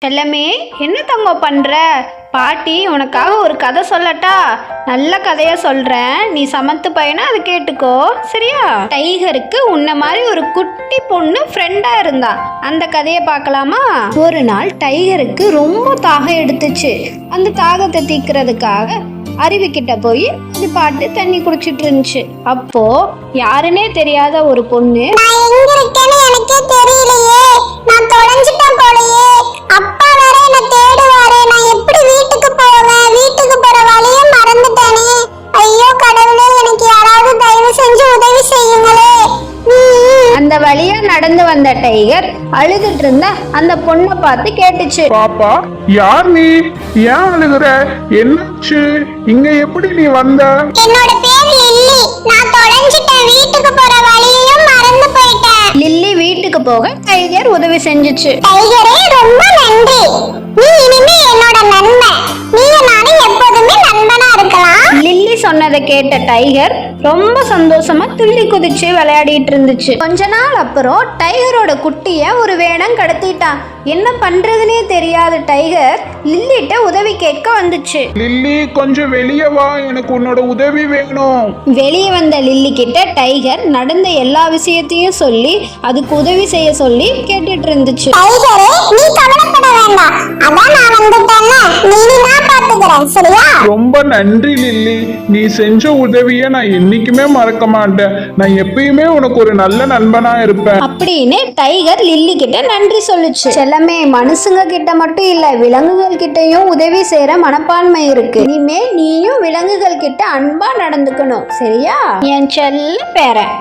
செல்லமே, என்ன தங்கம் பண்ற? பாட்டி உனக்காக ஒரு கதை சொல்லட்டா? நல்ல கதையா சொல்றேன், நீ சமத்து பையனா அதை கேட்டுக்கோ, சரியா? டைகருக்கு உன்ன மாதிரி ஒரு குட்டி பொண்ணு ஃப்ரெண்டா இருந்தா. அந்த கதையை பார்க்கலாமா? ஒரு நாள் டைகருக்கு ரொம்ப தாகம் எடுத்துச்சு. அந்த தாகத்தை தீக்கிறதுக்காக அருவிக்கிட்ட போய் அது பாட்டு தண்ணி குடிச்சிட்டு இருந்துச்சு. அப்போ யாருன்னே தெரியாத ஒரு பொண்ணு, அப்பா வேற என்ன தேடுவாரு, நான் எப்படி வீட்டுக்கு போவேன், வீட்டுக்கு போற வழியை மறந்துட்டேனே, ஐயோ கடவுளே, எனக்கு யாராவது தயவு செஞ்சு உதவி செய்யுங்களே. அந்த வழியா நடந்து வந்த டைகர் அழுதுட்டு இருந்த அந்த பொண்ணை பார்த்து கேட்டுச்சு, பாப்பா, யார் நீ? ஏன் அழுகுற? என்னாச்சு? இங்க எப்படி நீ வந்த? என்னோட பேர் லில்லி, நான் தொலைஞ்சிட்டேன், வீட்டுக்கு போற வழியையும் மறந்து போயிட்டேன். லில்லி வீட்டுக்கு போக டைகர் உதவி செஞ்சுச்சு. டைகரே, ரொம்ப நன்றி, நீ இனிமே என்னோட நண்பன், நீங்க நானும் எப்போதுமே நண்பனா இருக்கலாம். லில்லி சொன்னதை கேட்ட டைகர் ரொம்ப சந்தோஷமா துள்ளி குதிச்சு விளையாடிட்டு இருந்துச்சு. கொஞ்ச நாள் அப்புறம் டைகரோட குட்டிய ஒரு வேடம் கடத்திட்டான். என்ன பண்றதுன்னே தெரியாத டைகர் லில்லிட்ட உதவி கேட்க வந்துச்சு. லில்லி, கொஞ்சம் வெளியே வா, எனக்கு உன்னோட உதவி வேணும். வெளியே வந்த லில்லி கிட்ட டைகர் நடந்த எல்லா விஷயத்தையும் சொல்லி அதுக்கு உதவி செய்ய சொல்லி கேட்டுட்டு இருந்துச்சு. டைகரே, நீ கவலைப்பட வேண்டாம், அதான் நான் வந்துட்டேன்னா நீ நான் பாத்துக்கிறேன், சரியா? ரொம்ப நன்றி லில்லி, நீ செஞ்ச உதவியை நான் என்னைக்குமே மறக்க மாட்டேன். நான் எப்பயுமே உனக்கு ஒரு நல்ல நண்பனா இருப்பேன் அப்படின்னு டைகர் லில்லி கிட்ட நன்றி சொல்லுச்சு. செல்லமே, மனுஷங்க கிட்ட மட்டும் இல்ல, விலங்குகள் கிட்டயும் உதவி செய்யற மனப்பான்மை இருக்கு. இனிமே நீயும் விலங்குகள் கிட்ட அன்பா நடந்துக்கணும், சரியா என் செல்ல பேரன்?